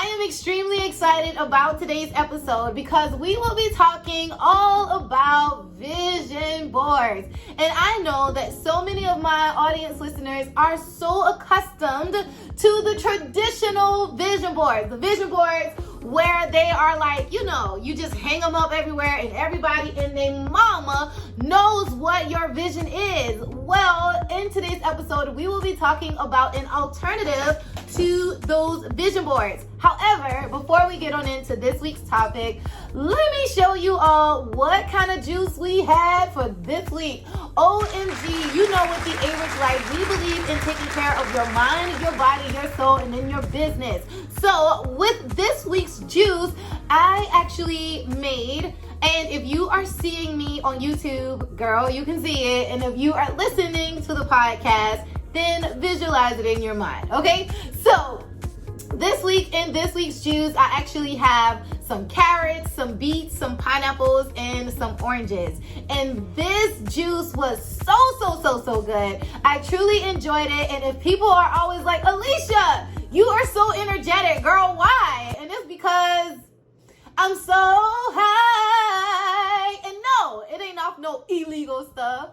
I am extremely excited about today's episode because we will be talking all about vision boards. And I know that so many of my audience listeners are so accustomed to the traditional vision boards, the vision boards where they are like, you just hang them up everywhere and everybody and their mama knows what your vision is. Well, in today's episode, we will be talking about an alternative to those vision boards. However, before we get on into this week's topic, let me show you all what kind of juice we had for this week. OMG, you know with the A-Rich Life, we believe in taking care of your mind, your body, your soul, and then your business. So with this week's juice, I actually made, and if you are seeing me on YouTube, girl, you can see it. And if you are listening to the podcast, then visualize it in your mind, okay? So this week, in this week's juice, I actually have some carrots, some beets, some pineapples, and some oranges. And this juice was so good. I truly enjoyed it. And if people are always like, Alisha, you are so energetic, girl, why? And it's because I'm so high. And no, it ain't off no illegal stuff.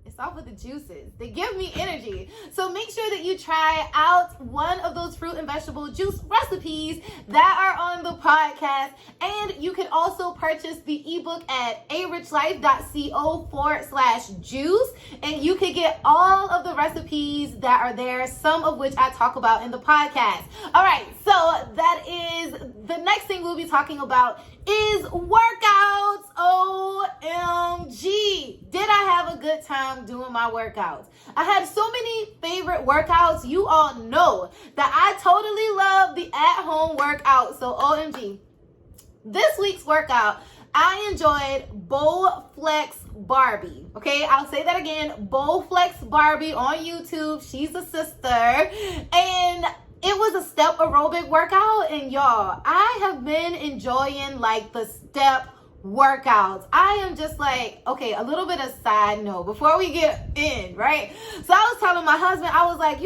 It's off of the juices. They give me energy. So make sure that you try out one of those fruit and vegetable juice recipes that are on the podcast. And you can also purchase the ebook at arichlife.co/juice. And you can get all of the recipes that are there, some of which I talk about in the podcast. All right, so that is the next thing we'll be talking about is workouts. OMG. Did I have a good time doing my workouts? I had so many favorite workouts. You all know that I totally love the at-home workout. So OMG. This week's workout, I enjoyed Bowflex Barbie. Okay, I'll say that again. Bowflex Barbie on YouTube. She's a sister. And it was a step aerobic workout, and y'all, I have been enjoying like the step workouts. I am just like, okay, a little bit of side note before we get in, right? So I was telling my husband, I was like,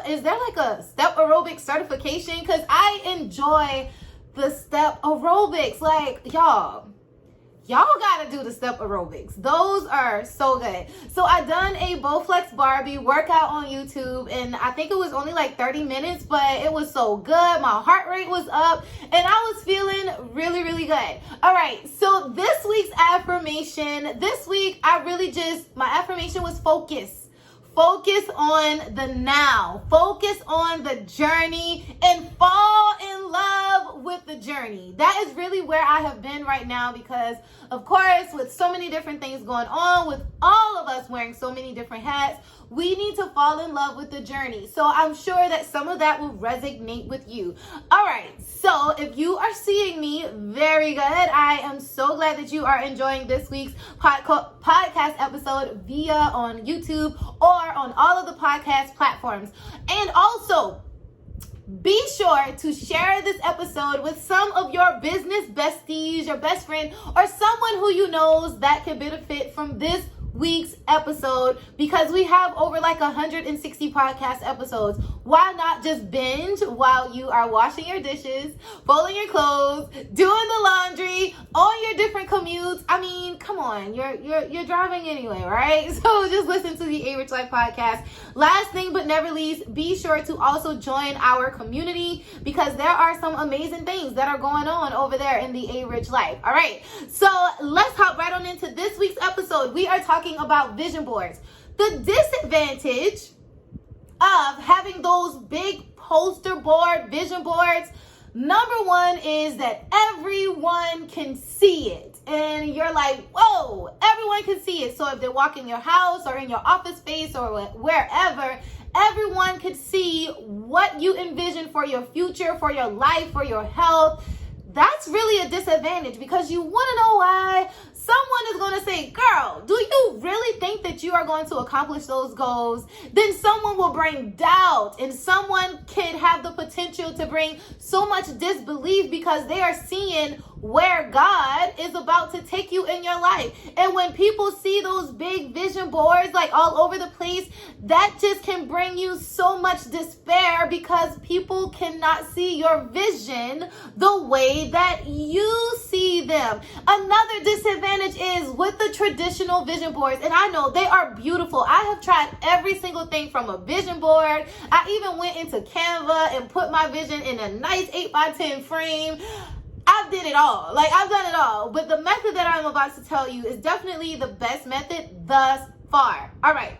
is there like a step aerobic certification? Because I enjoy the step aerobics. Like, y'all gotta do the step aerobics. Those are so good. So I done a Bowflex Barbie workout on YouTube, and I think it was only like 30 minutes, but it was so good. My heart rate was up, and I was feeling really good. All right, so this week's affirmation, my affirmation was focus. Focus on the now. Focus on the journey and fall in love with the journey. That is really where I have been right now because, of course, with so many different things going on, with all of us wearing so many different hats, we need to fall in love with the journey. So I'm sure that some of that will resonate with you. All right, so if you are seeing me, very good. I am so glad that you are enjoying this week's podcast episode via on YouTube or on all of the podcast platforms. And also, be sure to share this episode with some of your business besties, your best friend, or someone who you knows that could benefit from this week's episode, because we have over like 160 podcast episodes. Why not just binge while you are washing your dishes, folding your clothes, doing the laundry, on your different commutes? I mean, come on, you're driving anyway, right? So just listen to the A-Rich Life podcast. Last thing but never least, be sure to also join our community because there are some amazing things that are going on over there in the A-Rich Life. All right, so let's hop right on into this week's episode. We are talking about vision boards. The disadvantage of having those big poster board vision boards, number one is that everyone can see it. And you're like, whoa, everyone can see it. So if they walk in your house or in your office space or wherever, everyone could see what you envision for your future, for your life, for your health. That's really a disadvantage because you want to know why. Someone is going to say, girl, do you really think that you are going to accomplish those goals? Then someone will bring doubt, and someone can have the potential to bring so much disbelief because they are seeing where God is about to take you in your life. And when people see those big vision boards like all over the place, that just can bring you so much despair because people cannot see your vision the way that you see them. Another disadvantage is with the traditional vision boards, and I know they are beautiful. I have tried every single thing from a vision board. I even went into Canva and put my vision in a nice 8x10 frame. I've did it all. Like, I've done it all. But the method that I'm about to tell you is definitely the best method thus far. All right.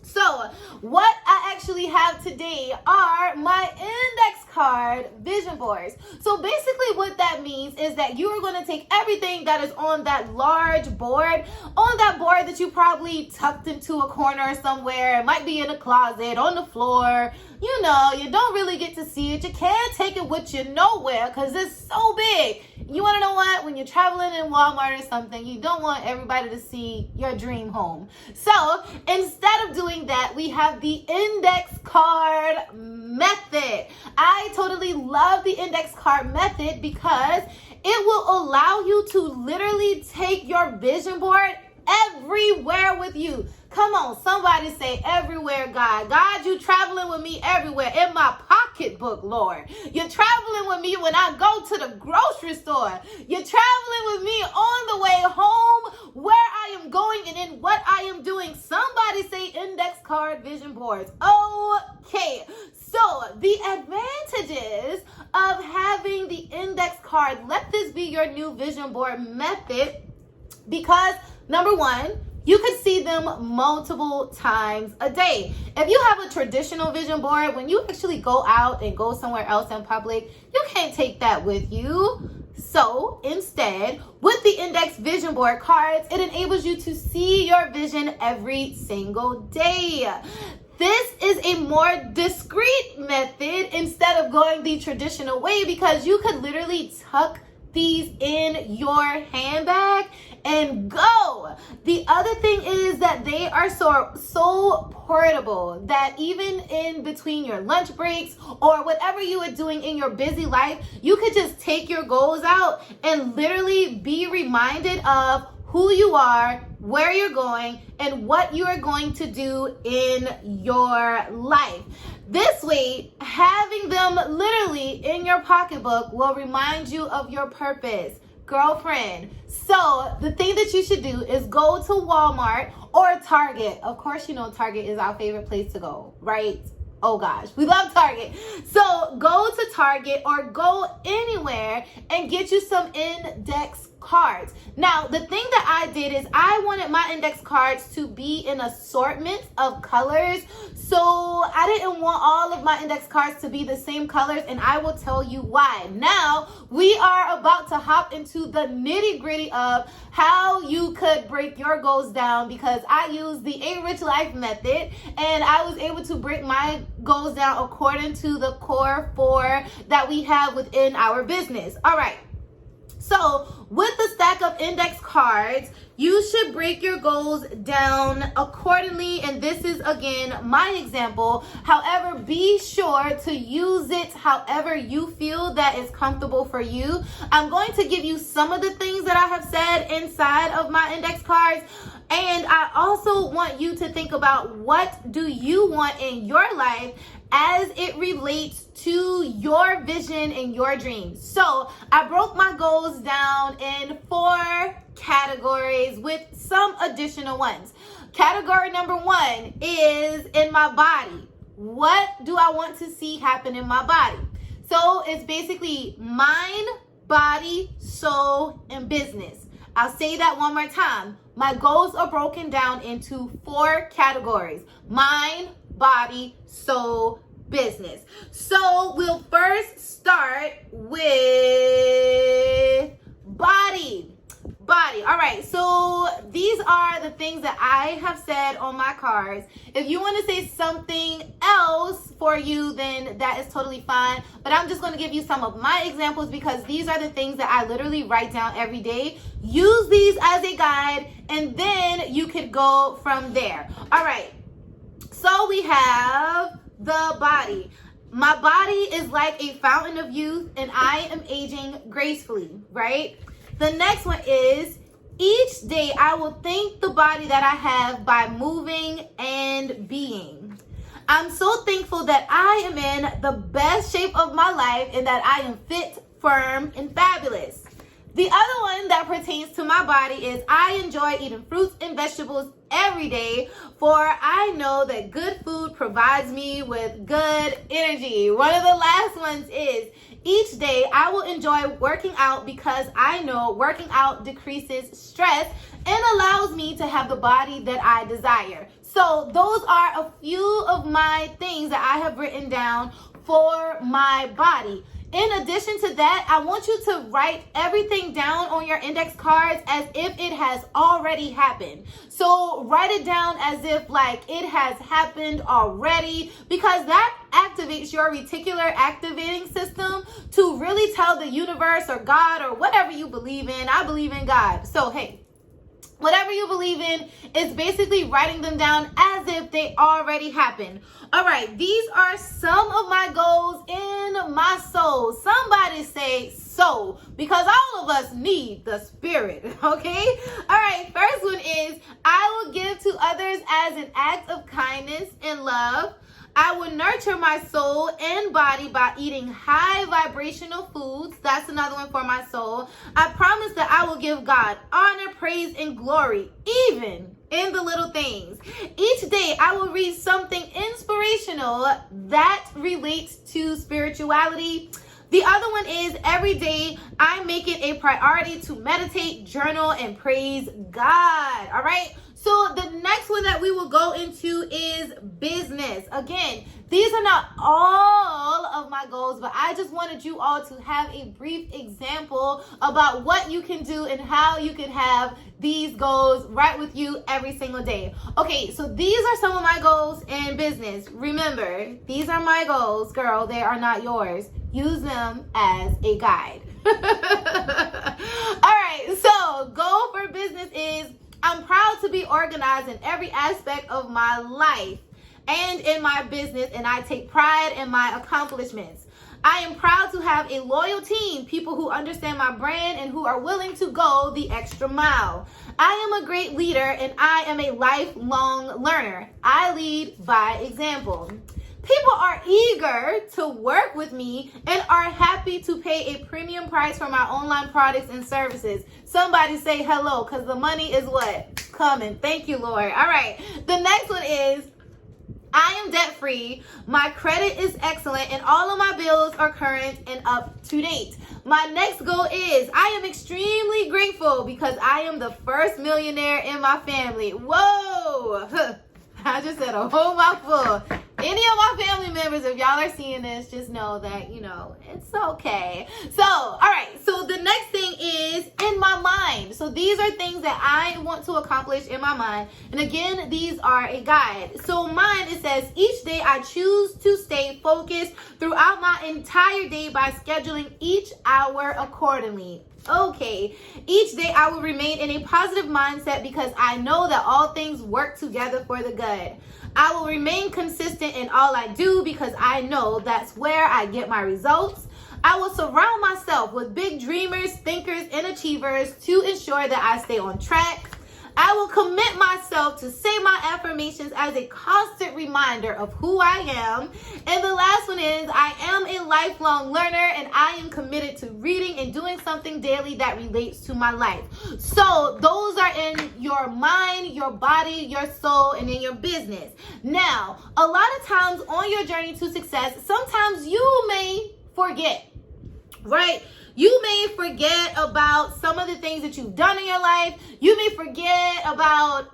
So what I actually have today are my index card vision boards. So basically what that means is that you are going to take everything that is on that large board, on that board that you probably tucked into a corner somewhere. It might be in a closet, on the floor. You know, you don't really get to see it. You can't take it with you nowhere because it's so big. You want to know what? When you're traveling in Walmart or something, you don't want everybody to see your dream home. So instead of doing that, we have the index card method. I totally love the index card method because it will allow you to literally take your vision board everywhere with you. Come on, somebody say everywhere, God. God, you traveling with me everywhere. In my pocketbook, Lord. You're traveling with me when I go to the grocery store. You're traveling with me on the way home, where I am going and in what I am doing. Somebody say index card vision boards. Okay, so the advantages of having the index card, let this be your new vision board method, because number one, you could see them multiple times a day. If you have a traditional vision board, when you actually go out and go somewhere else in public, you can't take that with you. So instead, with the index vision board cards, it enables you to see your vision every single day. This is a more discreet method instead of going the traditional way, because you could literally tuck these in your handbag and go. The other thing is that they are so portable that even in between your lunch breaks or whatever you are doing in your busy life, you could just take your goals out and literally be reminded of who you are, where you're going, and what you are going to do in your life. This way, having them literally in your pocketbook will remind you of your purpose, girlfriend. So the thing that you should do is go to Walmart or Target. Of course, you know Target is our favorite place to go, right? Oh gosh, we love Target. So go to Target or go anywhere and get you some index cards. Now, the thing that I did is I wanted my index cards to be in assortment of colors. So I didn't want all of my index cards to be the same colors, and I will tell you why. Now, we are about to hop into the nitty-gritty of how you could break your goals down, because I used the A Rich Life method, and I was able to break my goals down according to the core 4 that we have within our business. All right. So with the stack of index cards, you should break your goals down accordingly. And this is, again, my example. However, be sure to use it however you feel that is comfortable for you. I'm going to give you some of the things that I have said inside of my index cards. And I also want you to think about, what do you want in your life as it relates to your vision and your dreams. So I broke my goals down in 4 categories with some additional ones. Category number 1 is in my body. What do I want to see happen in my body? So it's basically mind, body, soul, and business. I'll say that one more time. My goals are broken down into 4 categories: mind, body, soul, business. So we'll first start with body. All right, so these are the things that I have said on my cards. If you want to say something else for you, then that is totally fine. But I'm just going to give you some of my examples, because these are the things that I literally write down every day. Use these as a guide, and then you could go from there. All right, so we have the body. My body is like a fountain of youth, and I am aging gracefully, right? The next one is, each day I will thank the body that I have by moving and being. I'm so thankful that I am in the best shape of my life and that I am fit, firm, and fabulous. The other one that pertains to my body is, I enjoy eating fruits and vegetables every day, for I know that good food provides me with good energy. One of the last ones is, each day I will enjoy working out because I know working out decreases stress and allows me to have the body that I desire. So those are a few of my things that I have written down for my body. In addition to that, I want you to write everything down on your index cards as if it has already happened. So write it down as if like it has happened already, because that activates your reticular activating system to really tell the universe or God or whatever you believe in. I believe in God. So hey, whatever you believe in is basically writing them down as if they already happened. All right, these are some of my goals in my soul. Somebody say soul, because all of us need the spirit, okay? All right, first one is, I will give to others as an act of kindness and love. I will nurture my soul and body by eating high vibrational foods. That's another one for my soul. I promise that I will give God honor, praise, and glory, even in the little things. Each day I will read something inspirational that relates to spirituality. The other one is, every day I make it a priority to meditate, journal, and praise God. All right. So the next one that we will go into is business. Again, these are not all of my goals, but I just wanted you all to have a brief example about what you can do and how you can have these goals right with you every single day. Okay, so these are some of my goals in business. Remember, these are my goals, girl. They are not yours. Use them as a guide. All right, so goal for business is, I'm proud to be organized in every aspect of my life and in my business, and I take pride in my accomplishments. I am proud to have a loyal team, people who understand my brand and who are willing to go the extra mile. I am a great leader, and I am a lifelong learner. I lead by example. People are eager to work with me and are happy to pay a premium price for my online products and services. Somebody say hello, because the money is what? Coming. Thank you, Lord. All right. The next one is, I am debt free. My credit is excellent and all of my bills are current and up to date. My next goal is, I am extremely grateful because I am the first millionaire in my family. Whoa. I just said a whole mouthful. Any of my family members, if y'all are seeing this, just know that, it's okay. So, all right. So the next thing is in my mind. So these are things that I want to accomplish in my mind. And again, these are a guide. So mine, it says, each day I choose to stay focused throughout my entire day by scheduling each hour accordingly. Okay, each day I will remain in a positive mindset because I know that all things work together for the good. I will remain consistent in all I do because I know that's where I get my results. I will surround myself with big dreamers, thinkers, and achievers to ensure that I stay on track. I will commit myself to say my affirmations as a constant reminder of who I am. And the last one is, I am a lifelong learner and I am committed to reading and doing something daily that relates to my life. So those are in your mind, your body, your soul, and in your business. Now, a lot of times on your journey to success, sometimes you may forget, right? You may forget about some of the things that you've done in your life. You may forget about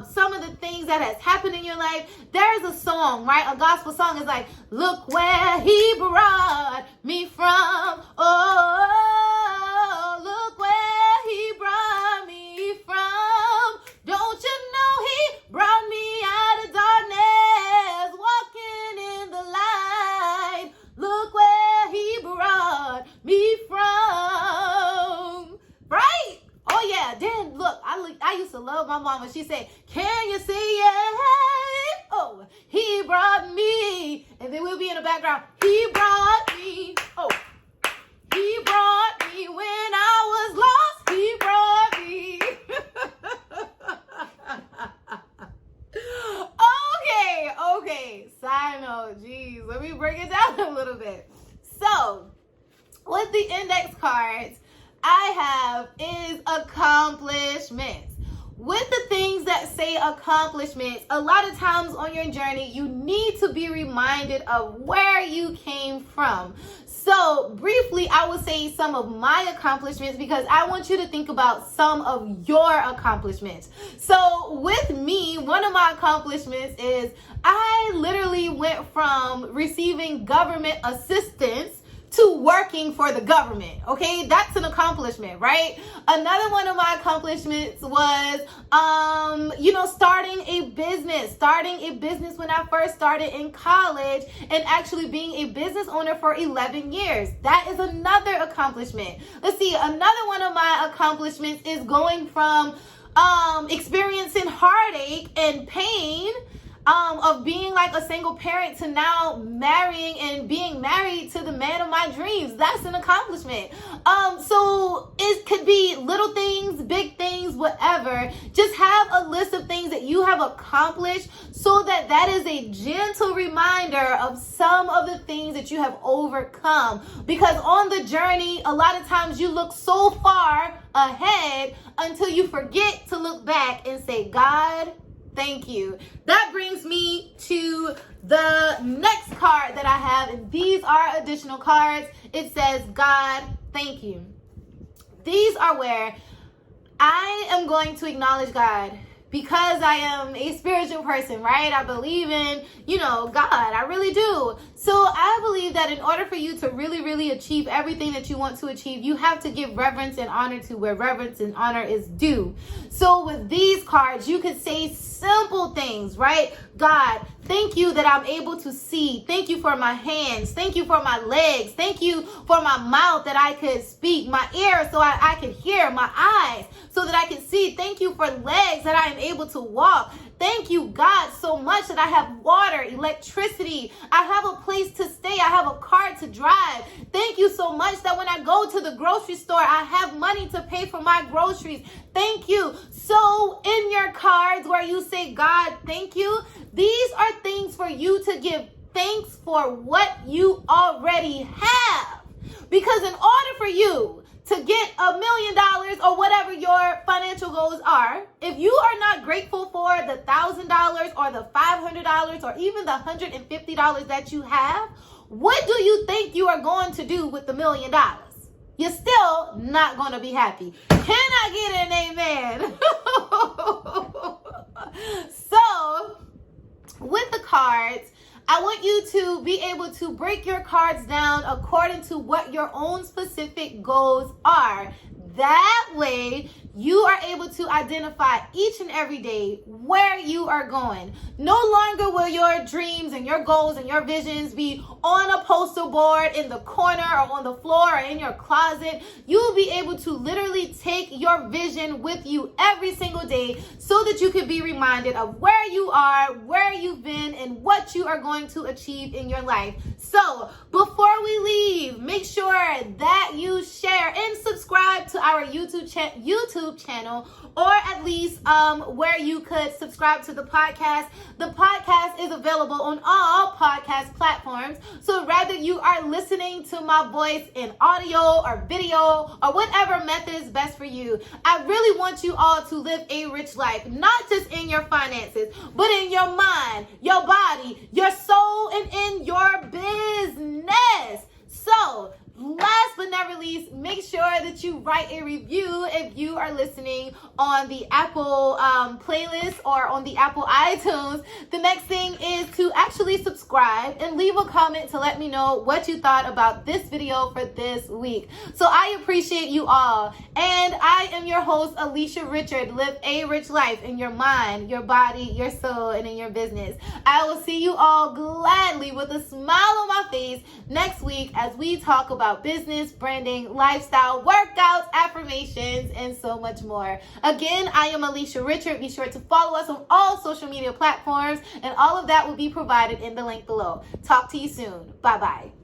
some of the things that has happened in your life. There's a song, right? A gospel song is like, look where he brought me from. Oh, look where he brought me from. Don't you know he brought me out of darkness, walking in the light. Look where he brought me from. Right? Oh yeah. Then look, I used to love my mom when she said, can you see it? Oh, he brought me. And And then we'll be in the background. He brought me. Oh. He brought me when I was lost. He brought me. Okay. Side note, geez, let me break it down a little bit. So, with the index cards, I have is accomplishments. With the things that say accomplishments, a lot of times on your journey, you need to be reminded of where you came from. So briefly, I will say some of my accomplishments because I want you to think about some of your accomplishments. So with me, one of my accomplishments is I literally went from receiving government assistance to working for the government. Okay, that's an accomplishment, right? Another one of my accomplishments was starting a business when I first started in college and actually being a business owner for 11 years. That is another accomplishment. Let's see, another one of my accomplishments is going from experiencing heartache and pain of being like a single parent to now marrying and being married to the man of my dreams. That's an accomplishment. So it could be little things, big things, whatever. Just have a list of things that you have accomplished so that is a gentle reminder of some of the things that you have overcome. Because on the journey, a lot of times you look so far ahead until you forget to look back and say, God, thank you. That brings me to the next card that I have, and these are additional cards. It says, God, thank you. These are where I am going to acknowledge God because I am a spiritual person, right? I believe in, God. I really do. So I believe that in order for you to really, really achieve everything that you want to achieve, you have to give reverence and honor to where reverence and honor is due. So with these cards, you could say simple things, right? God, thank you that I'm able to see. Thank you for my hands. Thank you for my legs. Thank you for my mouth that I could speak, my ears so I could hear, my eyes so that I could see. Thank you for legs that I am able to walk. Thank you, God, so much that I have water, electricity. I have a place to stay. I have a car to drive. Thank you so much that when I go to the grocery store, I have money to pay for my groceries. Thank you. So in your cards where you say, God, thank you, these are things for you to give thanks for what you already have. Because in order for you to get $1 million or whatever your financial goals are, if you are not grateful for the $1,000 or the $500 or even the $150 that you have, what do you think you are going to do with the $1 million? You're still not going to be happy. Can I get an amen? So, with the cards, I want you to be able to break your cards down according to what your own specific goals are. That way, you are able to identify each and every day where you are going. No longer will your dreams and your goals and your visions be on a poster board in the corner or on the floor or in your closet. You will be able to literally take your vision with you every single day so that you can be reminded of where you are, where you've been, and what you are going to achieve in your life. So before we leave, make sure that you share and subscribe to our YouTube channel, or at least where you could subscribe to the podcast. The podcast is available on all podcast platforms. So whether you are listening to my voice in audio or video or whatever method is best for you, I really want you all to live a rich life, not just in your finances, but in your mind, your body, your soul, and in your business. So last but not least, make sure that you write a review if you are listening on the Apple playlist or on the Apple iTunes. The next thing is to actually subscribe and leave a comment to let me know what you thought about this video for this week. So I appreciate you all. And I am your host, Alisha Richard. Live a rich life in your mind, your body, your soul, and in your business. I will see you all gladly with a smile on my face next week as we talk about about business, branding, lifestyle, workouts, affirmations, and so much more. Again, I am Alisha Richard. Be sure to follow us on all social media platforms, and all of that will be provided in the link below. Talk to you soon. Bye-bye.